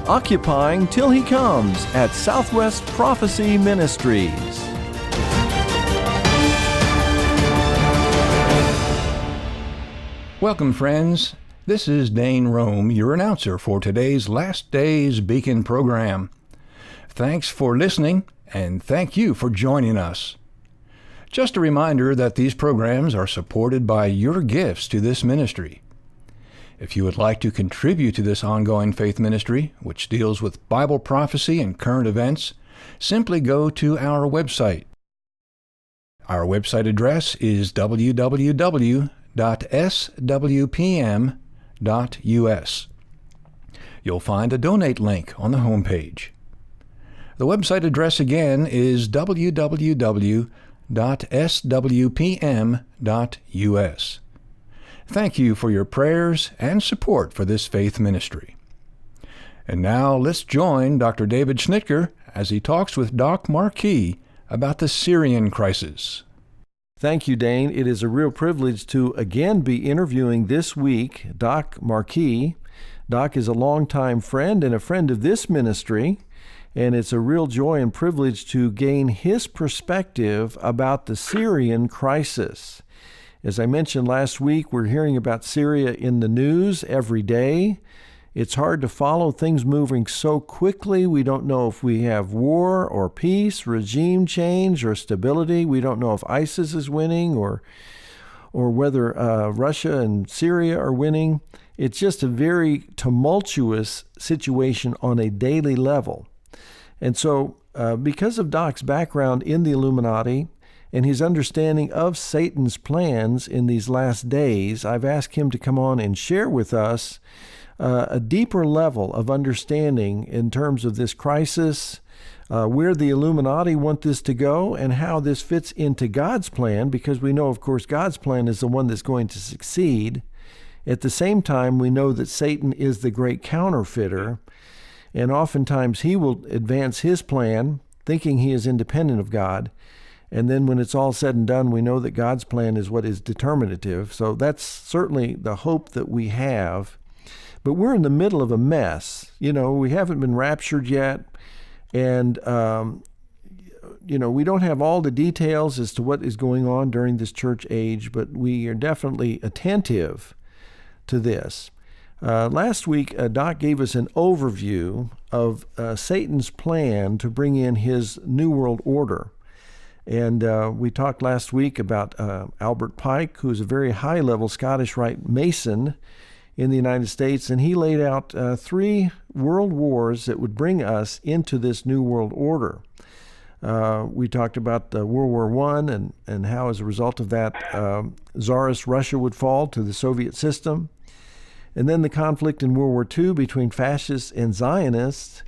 Occupying Till He Comes at Southwest Prophecy Ministries. Welcome, friends. This is Dane Rome, your announcer for today's Last Days Beacon program. Thanks for listening, and thank you for joining us. Just a reminder that these programs are supported by your gifts to this ministry. If you would like to contribute to this ongoing faith ministry, which deals with Bible prophecy and current events, simply go to our website. Our website address is www.swpm.us. You'll find a donate link on the homepage. The website address again is www.swpm.us. Thank you for your prayers and support for this faith ministry. And now let's join Dr. David Schnitker as he talks with Doc Marquis about the Syrian Crisis. Thank you, Dane. It is a real privilege to again be interviewing this week Doc Marquis. Doc is a longtime friend and a friend of this ministry, and it's a real joy and privilege to gain his perspective about the Syrian crisis. As I mentioned last week, we're hearing about Syria in the news every day. It's hard to follow things moving so quickly. We don't know if we have war or peace, regime change or stability. We don't know if ISIS is winning or whether Russia and Syria are winning. It's just a very tumultuous situation on a daily level. And so because of Doc's background in the Illuminati and his understanding of Satan's plans in these last days, I've asked him to come on and share with us a deeper level of understanding in terms of this crisis, where the Illuminati want this to go, and how this fits into God's plan, because we know, of course, God's plan is the one that's going to succeed. At the same time, we know that Satan is the great counterfeiter, and oftentimes he will advance his plan, thinking he is independent of God. And then when it's all said and done, we know that God's plan is what is determinative. So that's certainly the hope that we have. But we're in the middle of a mess. You know, we haven't been raptured yet. And, we don't have all the details as to what is going on during this church age, but we are definitely attentive to this. Last week, Doc gave us an overview of Satan's plan to bring in his New World Order. And we talked last week about Albert Pike, who is a very high-level Scottish Rite Mason in the United States, and he laid out 3 world wars that would bring us into this New World Order. We talked about World War I and how, as a result of that, Tsarist Russia would fall to the Soviet system. And then the conflict in World War II between fascists and Zionists.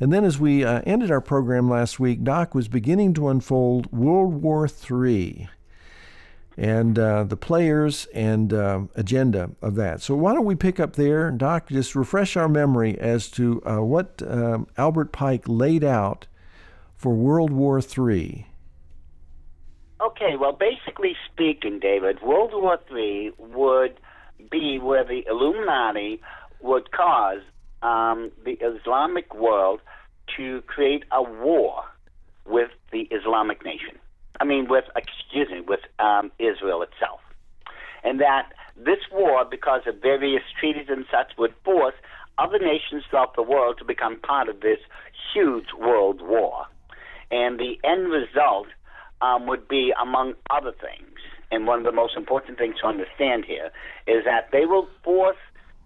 And then as we ended our program last week, Doc was beginning to unfold World War III and the players and agenda of that. So why don't we pick up there, Doc, just refresh our memory as to what Albert Pike laid out for World War III. Okay, well, basically speaking, David, World War III would be where the Illuminati would cause the Islamic world to create a war with the Islamic nation. With Israel itself. And that this war, because of various treaties and such, would force other nations throughout the world to become part of this huge world war. And the end result would be, among other things, and one of the most important things to understand here, is that they will force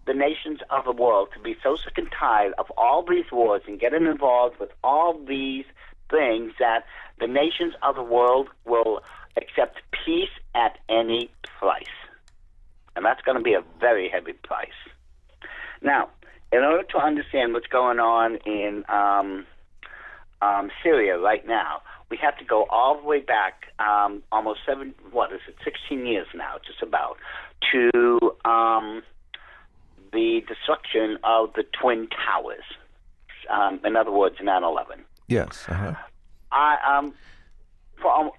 the nations of the world to be so sick and tired of all these wars and getting involved with all these things that the nations of the world will accept peace at any price. And that's going to be a very heavy price. Now, in order to understand what's going on in Syria right now, we have to go all the way back almost 16 years now, just about, to the destruction of the Twin Towers. In other words, 9/11. Yes. Uh-huh.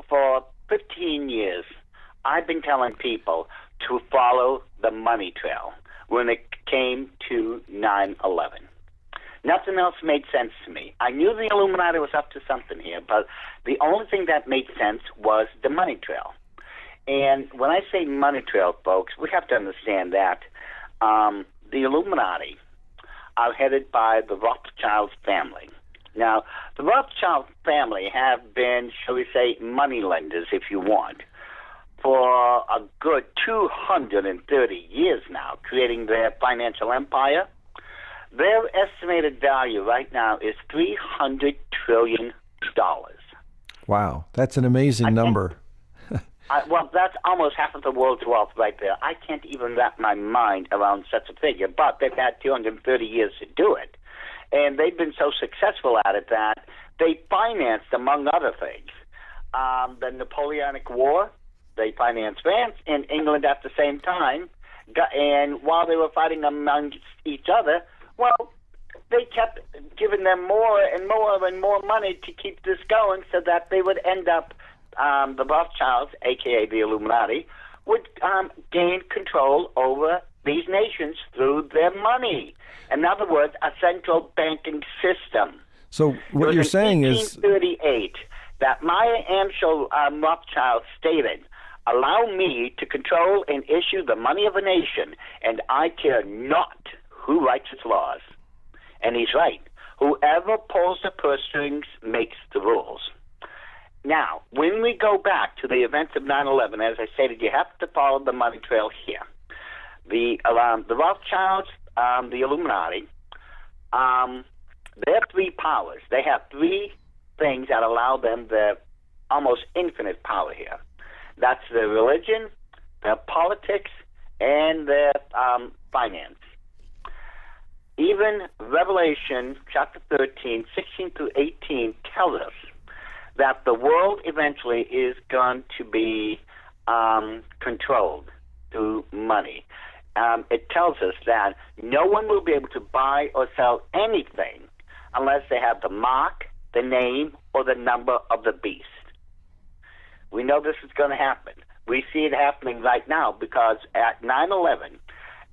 For 15 years, I've been telling people to follow the money trail when it came to 9/11. Nothing else made sense to me. I knew the Illuminati was up to something here, but the only thing that made sense was the money trail. And when I say money trail, folks, we have to understand that the Illuminati are headed by the Rothschild family. Now, the Rothschild family have been, shall we say, money lenders, if you want, for a good 230 years now, creating their financial empire. Their estimated value right now is $300 trillion. Wow, that's an amazing number. Well, that's almost half of the world's wealth right there. I can't even wrap my mind around such a figure, but they've had 230 years to do it. And they've been so successful at it that they financed, among other things, the Napoleonic War. They financed France and England at the same time. And while they were fighting amongst each other, well, they kept giving them more and more and more money to keep this going so that they would end up, the Rothschilds, a.k.a. the Illuminati, would gain control over these nations through their money. In other words, a central banking system. So what you're saying is... 1838, that Maya Anschel Rothschild stated, "Allow me to control and issue the money of a nation, and I care not who writes its laws." And he's right. Whoever pulls the purse strings makes the rules. Now, when we go back to the events of 9/11, as I stated, you have to follow the money trail here. The Rothschilds, the Illuminati, they're three powers. They have three things that allow them the almost infinite power here. That's their religion, their politics, and their finance. Even Revelation chapter 13, 16 through 18 tells us that the world eventually is going to be controlled through money. It tells us that no one will be able to buy or sell anything unless they have the mark, the name, or the number of the beast. We know this is going to happen. We see it happening right now because at 9/11,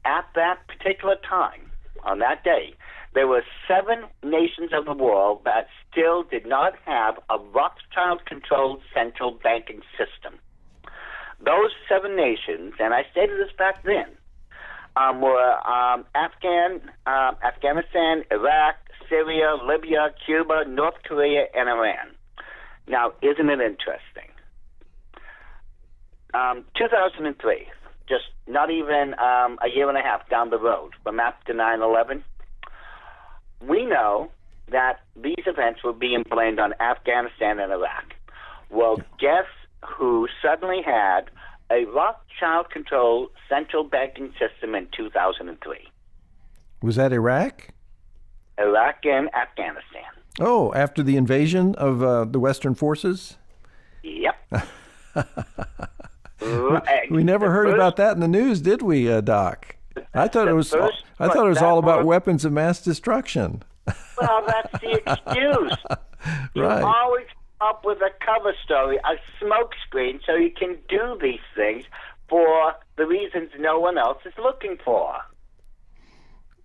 at that particular time, on that day, there were 7 nations of the world that still did not have a Rothschild-controlled central banking system. Those 7 nations, and I stated this back then, were Afghanistan, Iraq, Syria, Libya, Cuba, North Korea, and Iran. Now, isn't it interesting? 2003, just not even a year and a half down the road from after 9/11, we know that these events were being blamed on Afghanistan and Iraq. Well, guess who suddenly had a Rothschild-controlled central banking system in 2003? Was that Iraq? Iraq and Afghanistan. Oh, after the invasion of the Western forces? Yep. We never heard about that in the news, did we, Doc? I thought it was all about weapons of mass destruction. Well, that's the excuse. Right. You always come up with a cover story, a smoke screen, so you can do these things for the reasons no one else is looking for.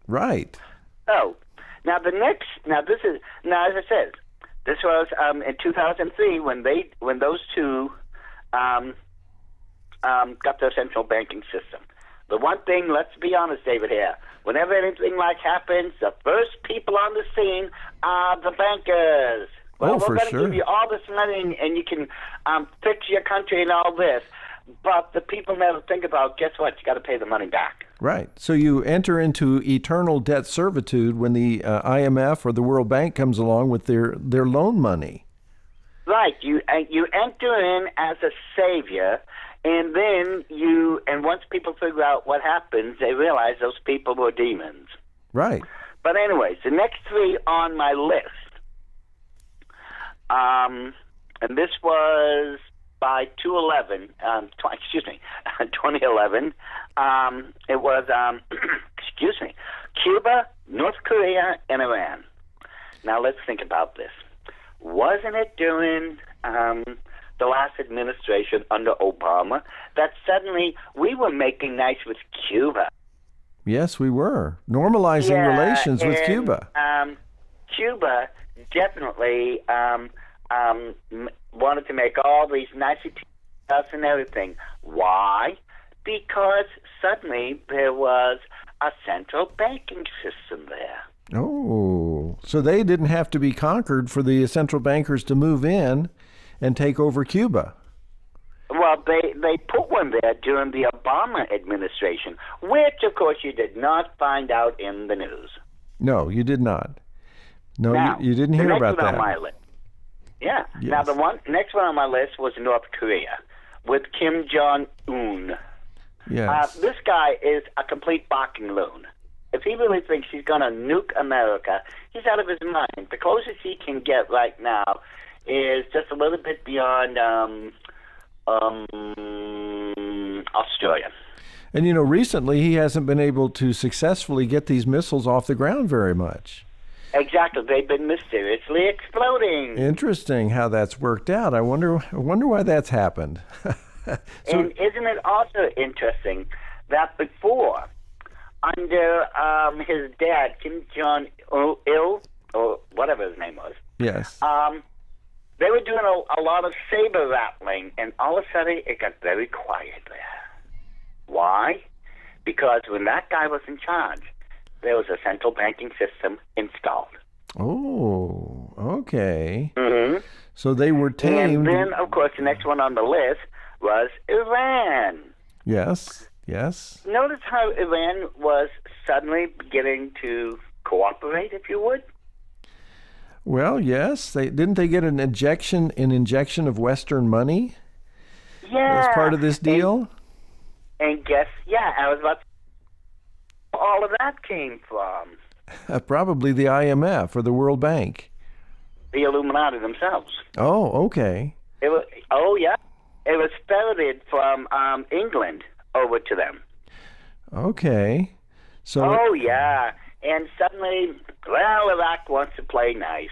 Right. So, now as I said, this was in 2003 when those two got their central banking system. The one thing, let's be honest, David, here, whenever anything like happens, the first people on the scene are the bankers. Well, for we're going to sure. give you all this money and you can fix your country and all this. But the people never think about, guess what, you got to pay the money back. Right. So you enter into eternal debt servitude when the IMF or the World Bank comes along with their loan money. Right. You enter in as a savior, and then once people figure out what happens, they realize those people were demons. Right. But anyways, the next 3 on my list, and this was by 2011. It was, Cuba, North Korea, and Iran. Now let's think about this. Wasn't it during the last administration under Obama that suddenly we were making nice with Cuba? Yes, we were. Normalizing relations with Cuba. Cuba definitely wanted to make all these nicety and everything. Why? Because suddenly there was a central banking system there. Oh, so they didn't have to be conquered for the central bankers to move in and take over Cuba. Well, they put one there during the Obama administration, which, of course, you did not find out in the news. No, you did not. No, now, you didn't hear about that. On my list. Yeah. Yes. Now, the next one on my list was North Korea with Kim Jong-un. Yes. This guy is a complete barking loon. If he really thinks he's going to nuke America, he's out of his mind. The closest he can get right now is just a little bit beyond Australia. And, recently he hasn't been able to successfully get these missiles off the ground very much. Exactly. They've been mysteriously exploding. Interesting how that's worked out. I wonder why that's happened. And isn't it also interesting that before, under his dad, Kim Jong-il, or whatever his name was, yes, they were doing a lot of saber rattling, and all of a sudden it got very quiet there. Why? Because when that guy was in charge, there was a central banking system installed. Oh, okay. Mm-hmm. So they were tamed. And then, of course, the next one on the list was Iran. Yes, yes. Notice how Iran was suddenly beginning to cooperate, if you would? Well, yes. Didn't they get an injection of Western money? Yeah. As part of this deal? And guess, I was about to say, all of that came from? Probably the IMF or the World Bank. The Illuminati themselves. Oh, okay. It was ferreted from England over to them. Okay. So. Oh, yeah. And suddenly, Iraq wants to play nice.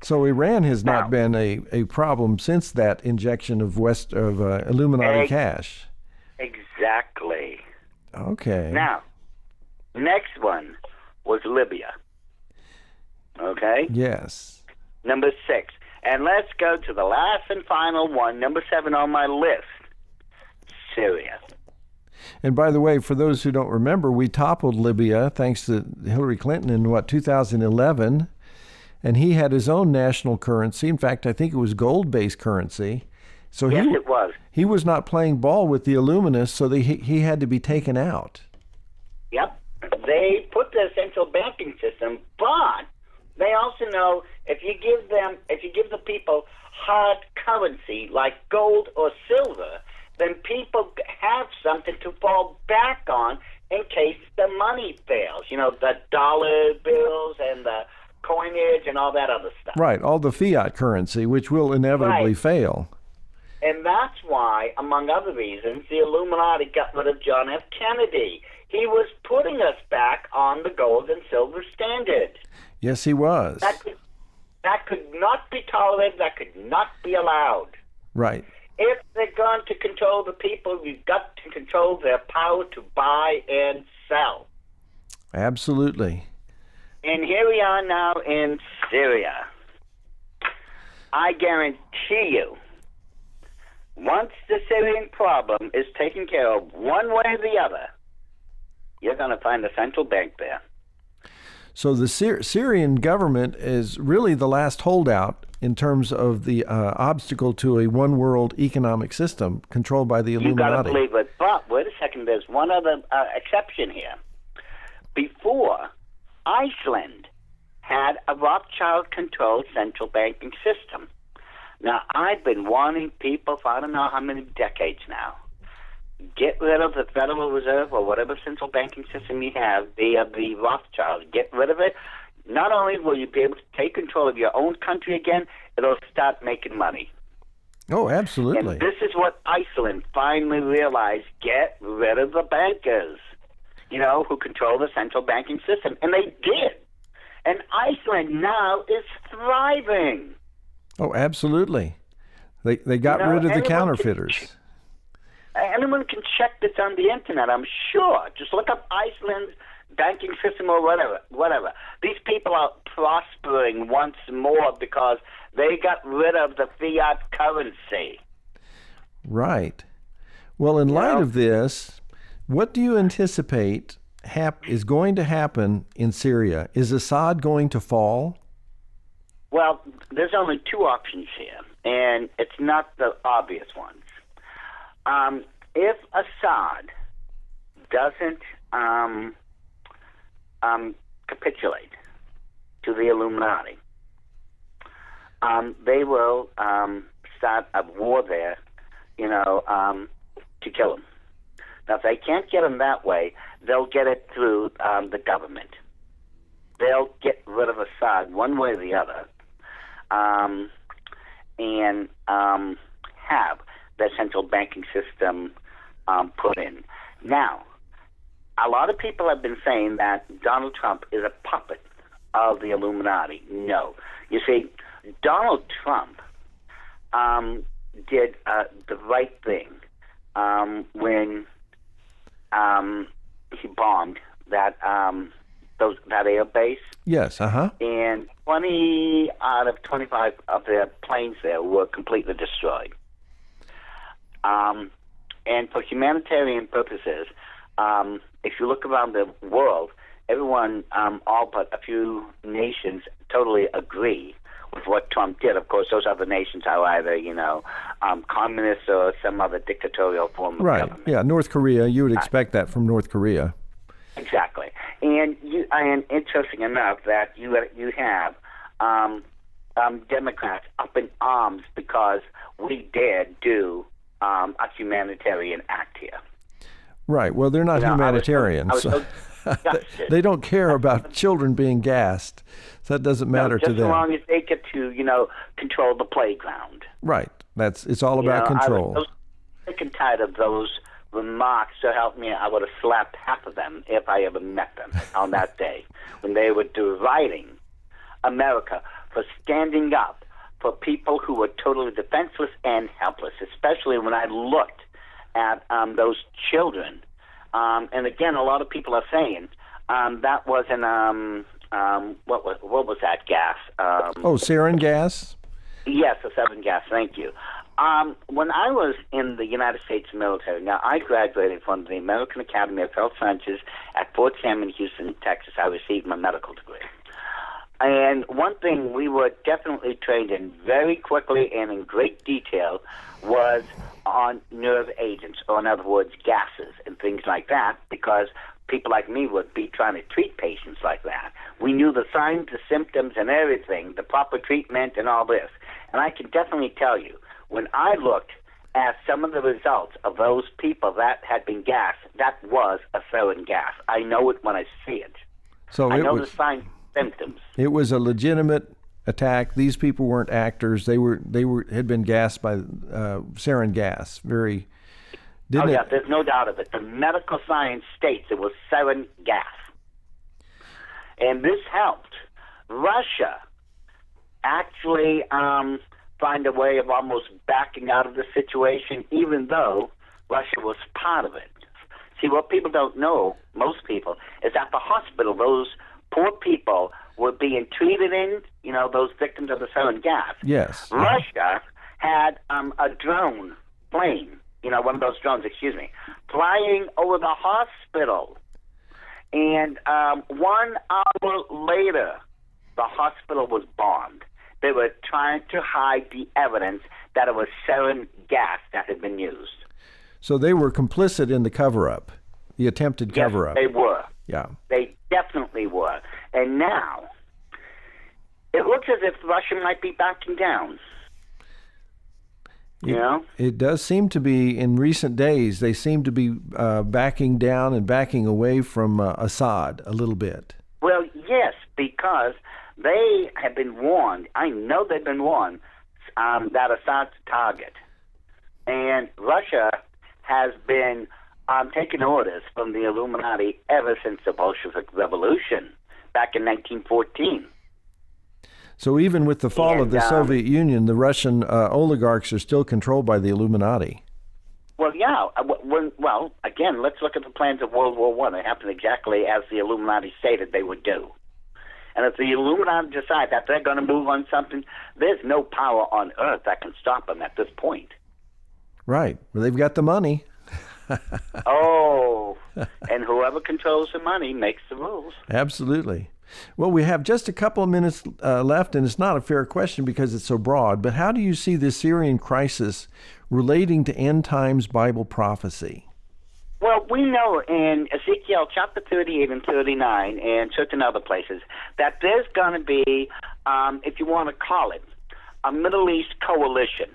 So Iran has not been a problem since that injection of Illuminati cash. Exactly. Okay. Now, next one was Libya. Okay? Yes. Number 6. And let's go to the last and final one, number 7 on my list, Syria. And by the way, for those who don't remember, we toppled Libya thanks to Hillary Clinton in 2011, and he had his own national currency. In fact, I think it was gold-based currency. So yes, it was. He was not playing ball with the Illuminists, so he had to be taken out. Yep. They put the central banking system, but they also know if you give the people hard currency like gold or silver, then people have something to fall back on in case the money fails. The dollar bills and the coinage and all that other stuff. Right, all the fiat currency, which will inevitably fail. And that's why, among other reasons, the Illuminati got rid of John F. Kennedy. He was putting us back on the gold and silver standard. Yes, he was. That could not be tolerated. That could not be allowed. Right. If they're going to control the people, you've got to control their power to buy and sell. Absolutely. And here we are now in Syria. I guarantee you, once the Syrian problem is taken care of one way or the other, you're going to find a central bank there. So the Syrian government is really the last holdout in terms of the obstacle to a one-world economic system controlled by the Illuminati. You've got to believe it. But wait a second, there's one other exception here. Before, Iceland had a Rothschild-controlled central banking system. Now, I've been warning people for I don't know how many decades now. Get rid of the Federal Reserve or whatever central banking system you have via the Rothschilds. Get rid of it. Not only will you be able to take control of your own country again, it'll start making money. Oh, absolutely. And this is what Iceland finally realized. Get rid of the bankers, who control the central banking system. And they did. And Iceland now is thriving. Oh, absolutely. They got rid of the counterfeiters. Anyone anyone can check this on the internet, I'm sure. Just look up Iceland's banking system or whatever. These people are prospering once more because they got rid of the fiat currency. Right. Well, in light of this, what do you anticipate is going to happen in Syria? Is Assad going to fall? Well, there's only two options here, and it's not the obvious ones. If Assad doesn't capitulate to the Illuminati, they will start a war there, to kill him. Now, if they can't get him that way, they'll get it through the government. They'll get rid of Assad one way or the other, and have their central banking system put in. Now, a lot of people have been saying that Donald Trump is a puppet of the Illuminati. No. You see, Donald Trump did the right thing when he bombed that air base. Yes, And 20 out of 25 of their planes there were completely destroyed. And for humanitarian purposes, if you look around the world, everyone, all but a few nations, totally agree with what Trump did. Of course, those other nations are either, communist or some other dictatorial form of government. Yeah, North Korea. You would expect that from North Korea. Exactly. And interesting enough that you have Democrats up in arms because we dared do a humanitarian act here. Right. Well, they're not humanitarians. They don't care about children being gassed. So that doesn't matter to them. Just as long as they get to, control the playground. Right. It's all about control. I was sick and tired of those remarks. So help me, I would have slapped half of them if I ever met them on that day when they were deriding America for standing up for people who were totally defenseless and helpless, especially when I looked at those children. And again, a lot of people are saying that wasn't what was that gas? Sarin gas? Yes, the sarin gas. Thank you. When I was in the United States military, now I graduated from the American Academy of Health Sciences at Fort Sam in Houston, Texas. I received my medical degree. And one thing we were definitely trained in very quickly and in great detail was on nerve agents, or in other words, gases and things like that, because people like me would be trying to treat patients like that. We knew the signs, the symptoms, and everything, the proper treatment and all this. And I can definitely tell you, when I looked at some of the results of those people that had been gassed, that was a sarin gas. I know it when I see it. So I know the signs, symptoms. It was a legitimate attack. These people weren't actors. They had been gassed by sarin gas. There's no doubt of it. The medical science states it was sarin gas. And this helped Russia actually find a way of almost backing out of the situation, even though Russia was part of it. See, what people don't know, most people, is at the hospital, those poor people were being treated in, those victims of the sarin gas. Yes. Russia had a drone plane, one of those drones, flying over the hospital. And 1 hour later, the hospital was bombed. They were trying to hide the evidence that it was sarin gas that had been used. So they were complicit in the cover-up, the attempted cover-up. Yes, they were. Yeah. They definitely were. And now, it looks as if Russia might be backing down. It does seem to be, in recent days, they seem to be backing down and backing away from Assad a little bit. Well, yes, because they have been warned. I know they've been warned that Assad's a target. And Russia has been taking orders from the Illuminati ever since the Bolshevik Revolution back in 1914. So even with the fall of the Soviet Union, the Russian oligarchs are still controlled by the Illuminati. Well, yeah. Well, again, let's look at the plans of World War I. They happened exactly as the Illuminati stated they would do. And if the Illuminati decide that they're going to move on something, there's no power on earth that can stop them at this point. Right. Well, they've got the money. Oh, and whoever controls the money makes the rules. Absolutely. Well, we have just a couple of minutes left, and it's not a fair question because it's so broad, but how do you see the Syrian crisis relating to end times Bible prophecy? Well, we know in Ezekiel chapter 38 and 39 and certain other places that there's going to be, if you want to call it, a Middle East coalition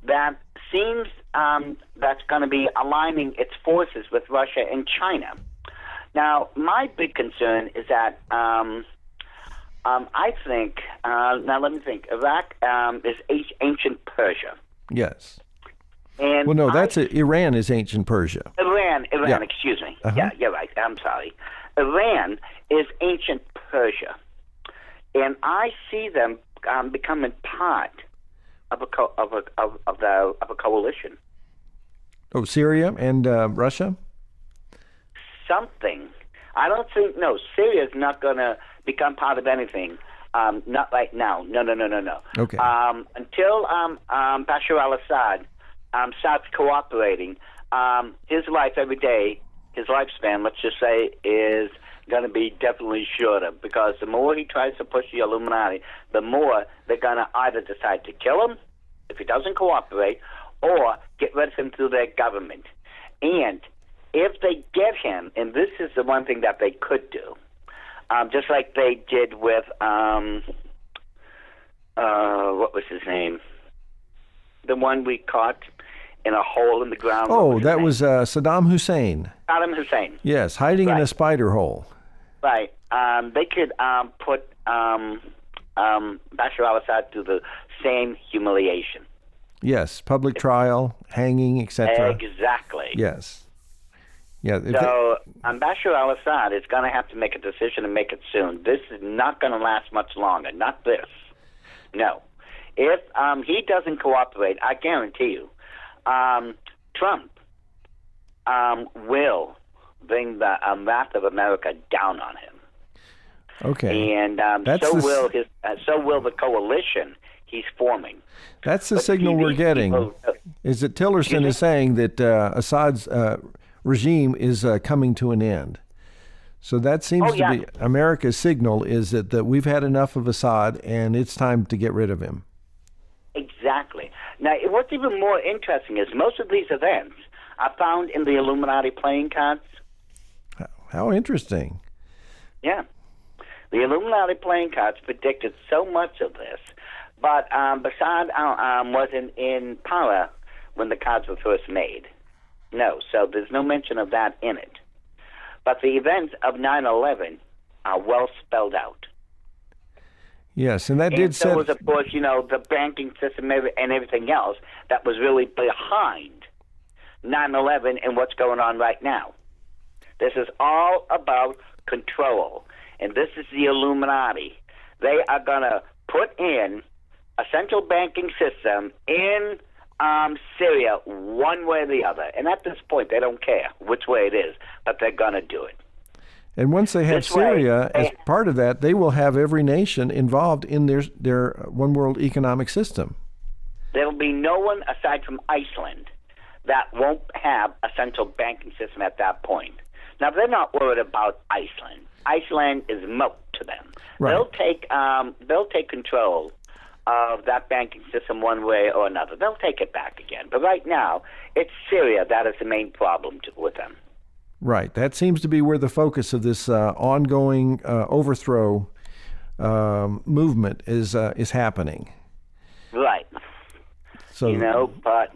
that seems that's going to be aligning its forces with Russia and China. Now, my big concern is that I think, now let me think, Iraq is ancient Persia. Yes. And well, no, Iran is ancient Persia. Iran, Yeah. excuse me. Uh-huh. Yeah, you're right. I'm sorry. Iran is ancient Persia. And I see them becoming part of a coalition. Oh, Syria and Russia? Something. I don't think, no, Syria is not going to become part of anything. Not right now. No. Okay. Until Bashar al-Assad starts cooperating, his life every day, his lifespan, let's just say, is going to be definitely shorter, because the more he tries to push the Illuminati, the more they're going to either decide to kill him if he doesn't cooperate, or get rid of him through their government. And if they get him, and this is the one thing that they could do, just like they did with, what was his name? The one we caught in a hole in the ground. Oh, that was Saddam Hussein. Saddam Hussein. Yes, hiding in Right. a spider hole. Right. They could put Bashar al-Assad through the same humiliation. Yes, public trial, hanging, etc. Exactly. Yes. Yeah. So Bashar al-Assad is going to have to make a decision and make it soon. This is not going to last much longer. Not this. No. If he doesn't cooperate, I guarantee you, Trump will bring the wrath of America down on him. Okay. And That's so will the coalition he's forming. That's the But signal see, we're these getting. people, Is that Tillerson is saying that Assad's regime is coming to an end. So that seems Oh, yeah. to be America's signal, is that we've had enough of Assad and it's time to get rid of him. Exactly. Now, what's even more interesting is most of these events are found in the Illuminati playing cards. How interesting. Yeah. The Illuminati playing cards predicted so much of this, but Assad wasn't in power when the cards were first made. No, so there's no mention of that in it. But the events of 9/11 are well spelled out. Yes, and that And did so set... was, of course, the banking system and everything else that was really behind 9/11 and what's going on right now. This is all about control, and this is the Illuminati. They are going to put in a central banking system in Syria one way or the other. And at this point, they don't care which way it is, but they're going to do it. And once they have This way, Syria as part of that, they will have every nation involved in their one world economic system. There will be no one aside from Iceland that won't have a central banking system at that point. Now, they're not worried about Iceland. Iceland is milk to them. Right. They'll take control of that banking system one way or another. They'll take it back again. But right now, it's Syria that is the main problem with them. Right. That seems to be where the focus of this ongoing overthrow movement is happening. Right. So But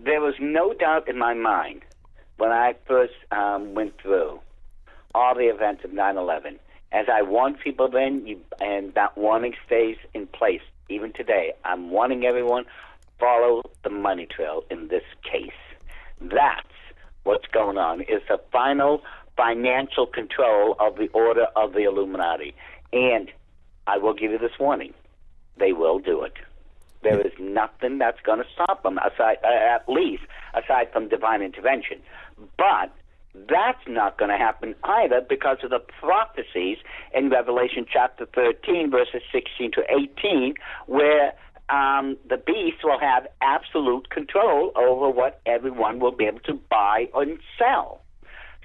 there was no doubt in my mind when I first went through all the events of 9/11, as I warned people then, and that warning stays in place even today. I'm warning everyone, follow the money trail in this case. That's what's going on, is the final financial control of the order of the Illuminati. And I will give you this warning. They will do it. There is nothing that's going to stop them, at least aside from divine intervention. But that's not going to happen either because of the prophecies in Revelation chapter 13, verses 16 to 18, where the beast will have absolute control over what everyone will be able to buy and sell.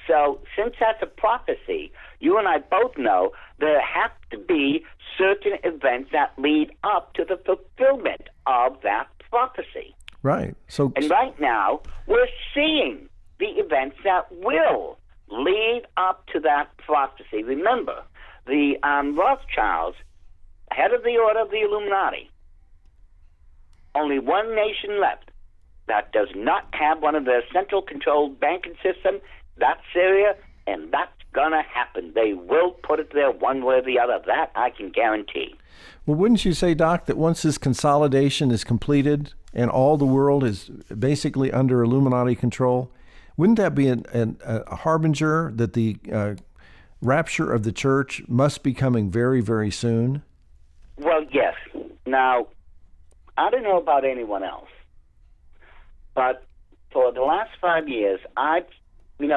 So since that's a prophecy, you and I both know there have to be certain events that lead up to the fulfillment of that prophecy. Right. And right now, we're seeing the events that will lead up to that prophecy. Remember, the Rothschilds, head of the order of the Illuminati, only one nation left that does not have one of their central controlled banking systems. That's Syria, and that's going to happen. They will put it there one way or the other. That I can guarantee. Well, wouldn't you say, Doc, that once this consolidation is completed and all the world is basically under Illuminati control, wouldn't that be a harbinger that the rapture of the church must be coming very, very soon? Well, yes. Now, I don't know about anyone else, but for the last 5 years,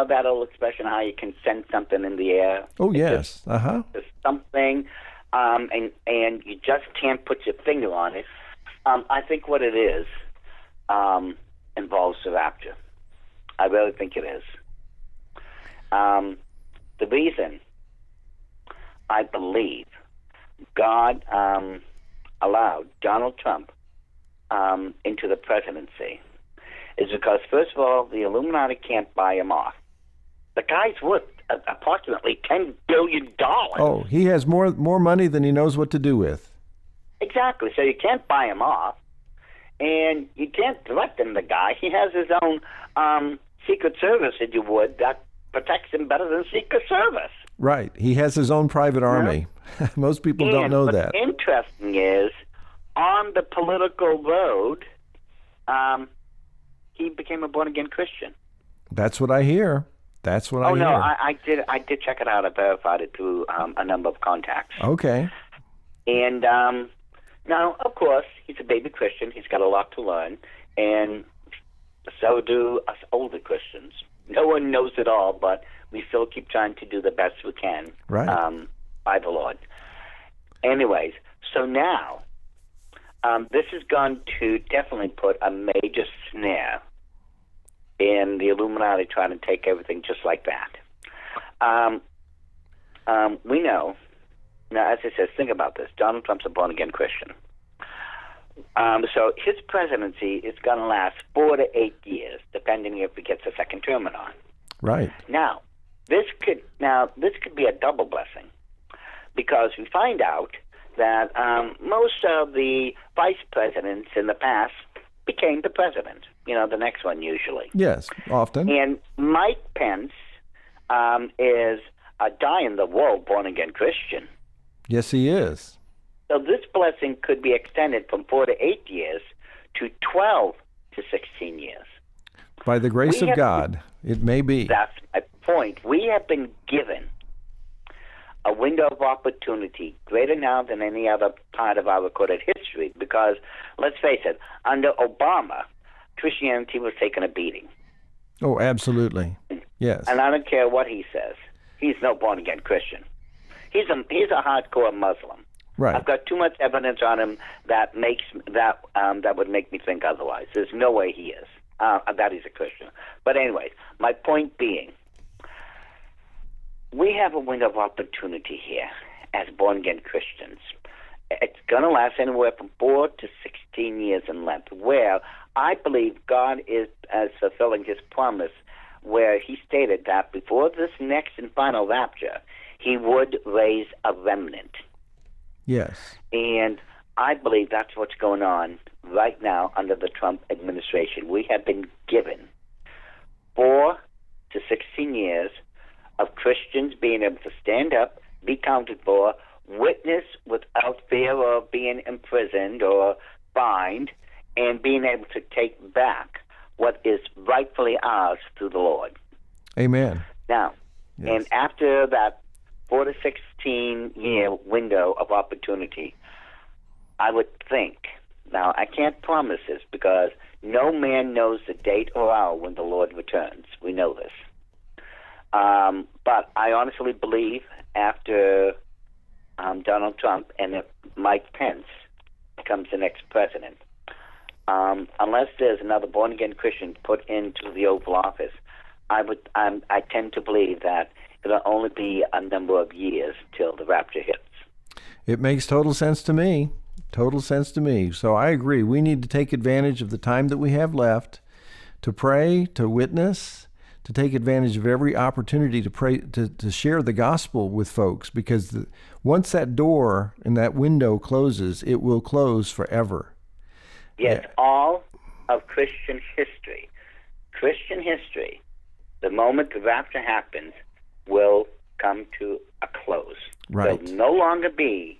that old expression, how you can send something in the air. Oh, yes. There's something, and you just can't put your finger on it. I think what it is involves the rapture. I really think it is. The reason I believe God allowed Donald Trump into the presidency is because, first of all, the Illuminati can't buy him off. The guy's worth approximately $10 billion. Oh, he has more money than he knows what to do with. Exactly. So you can't buy him off, and you can't threaten the guy. He has his own Secret Service, if you would, that protects him better than Secret Service. Right. He has his own private army. Most people don't know that. What's interesting is, on the political road, he became a born-again Christian. That's what I hear. That's what I hear. Oh, no, I did check it out. I verified it through a number of contacts. Okay. And now, of course, he's a baby Christian. He's got a lot to learn, and so do us older Christians. No one knows it all, but we still keep trying to do the best we can by the Lord. Anyways, so now this is going to definitely put a major snare in the Illuminati trying to take everything just like that. We know, now as I said, think about this. Donald Trump's a born-again Christian. So his presidency is going to last 4 to 8 years, depending if he gets a second term or not. Right. Now, this could be a double blessing, because we find out that most of the vice presidents in the past became the president. The next one usually. Yes, often. And Mike Pence is a die-in-the-wool born-again Christian. Yes, he is. So this blessing could be extended from 4 to 8 years to 12 to 16 years. By the grace of God, it may be. That's my point. We have been given a window of opportunity greater now than any other part of our recorded history, because, let's face it, under Obama, Christianity was taking a beating. Oh, absolutely. Yes. And I don't care what he says. He's no born-again Christian. He's a hardcore Muslim. Right. I've got too much evidence on him that would make me think otherwise. There's no way he is that he's a Christian. But anyway, my point being, we have a window of opportunity here as born-again Christians. It's going to last anywhere from 4 to 16 years in length, where I believe God is fulfilling his promise, where he stated that before this next and final rapture, he would raise a remnant. Yes. And I believe that's what's going on right now under the Trump administration. We have been given 4 to 16 years of Christians being able to stand up, be counted for, witness without fear of being imprisoned or fined, and being able to take back what is rightfully ours through the Lord. Amen. Now, yes. And after that 4 to 16 year window of opportunity, I would think Now, I can't promise this because no man knows the date or hour when the Lord returns. We know this. But I honestly believe after Donald Trump and if Mike Pence becomes the next president, unless there's another born-again Christian put into the Oval Office, I tend to believe that it'll only be a number of years till the rapture hits. It makes total sense to me. Total sense to me. So I agree. We need to take advantage of the time that we have left to pray, to witness, to take advantage of every opportunity to pray, to share the gospel with folks, because once that door and that window closes, it will close forever. Yes, all of Christian history, the moment the rapture happens, will come to a close. Right. There'll no longer be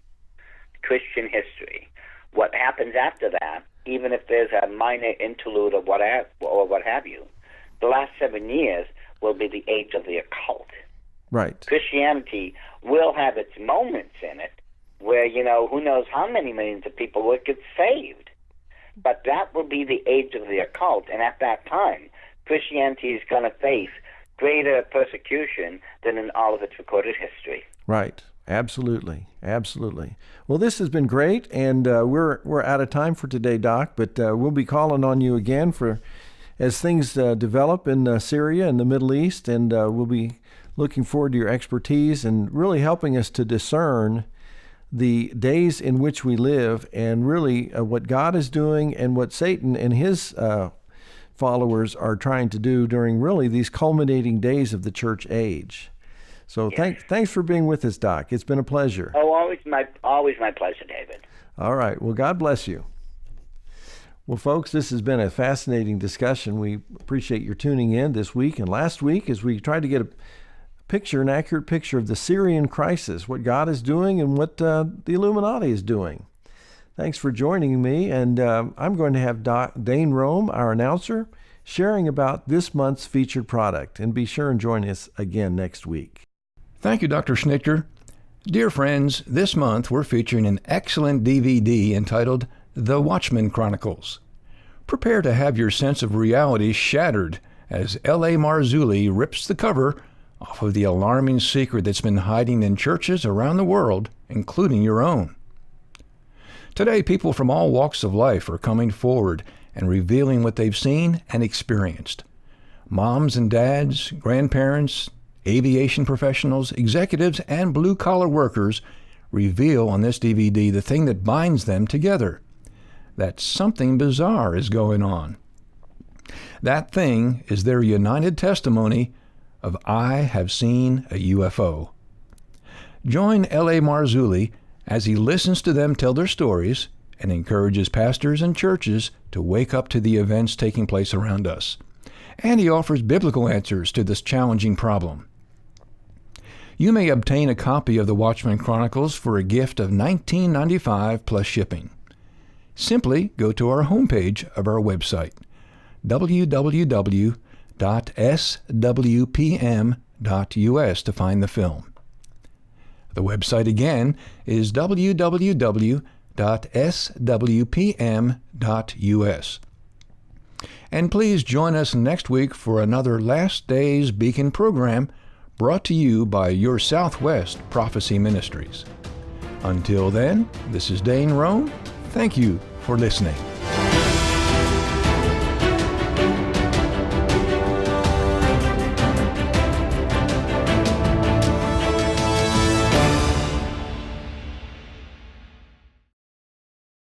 Christian history. What happens after that, even if there's a minor interlude or what have you, the last 7 years will be the age of the occult. Right. Christianity will have its moments in it where, who knows how many millions of people will get saved. But that will be the age of the occult, and at that time, Christianity is going to face greater persecution than in all of its recorded history. Right. Absolutely. Absolutely. Well, this has been great, and we're out of time for today, Doc, but we'll be calling on you again as things develop in Syria and the Middle East, and we'll be looking forward to your expertise and really helping us to discern the days in which we live, and really what God is doing and what Satan and his followers are trying to do during really these culminating days of the church age. So yes. Thanks for being with us, Doc. It's been a pleasure. Oh, always my pleasure, David. All right. Well, God bless you. Well, folks, this has been a fascinating discussion. We appreciate your tuning in this week and last week as we tried to get an accurate picture of the Syrian crisis, what God is doing and what the Illuminati is doing. Thanks for joining me, and I'm going to have Dane Rome, our announcer, sharing about this month's featured product. And be sure and join us again next week. Thank you, Dr. Schnichter. Dear friends, this month we're featuring an excellent DVD entitled The Watchman Chronicles. Prepare to have your sense of reality shattered as L.A. Marzulli rips the cover off of the alarming secret that's been hiding in churches around the world, including your own. Today, people from all walks of life are coming forward and revealing what they've seen and experienced. Moms and dads, grandparents, aviation professionals, executives, and blue-collar workers reveal on this DVD the thing that binds them together, that something bizarre is going on. That thing is their united testimony of "I have seen a UFO." Join L.A. Marzulli as he listens to them tell their stories and encourages pastors and churches to wake up to the events taking place around us. And he offers biblical answers to this challenging problem. You may obtain a copy of the Watchman Chronicles for a gift of $19.95 plus shipping. Simply go to our homepage of our website, www.swpm.us, to find the film. The website again is www.swpm.us. And please join us next week for another Last Days Beacon program brought to you by your Southwest Prophecy Ministries. Until then, this is Dane Rome. Thank you for listening.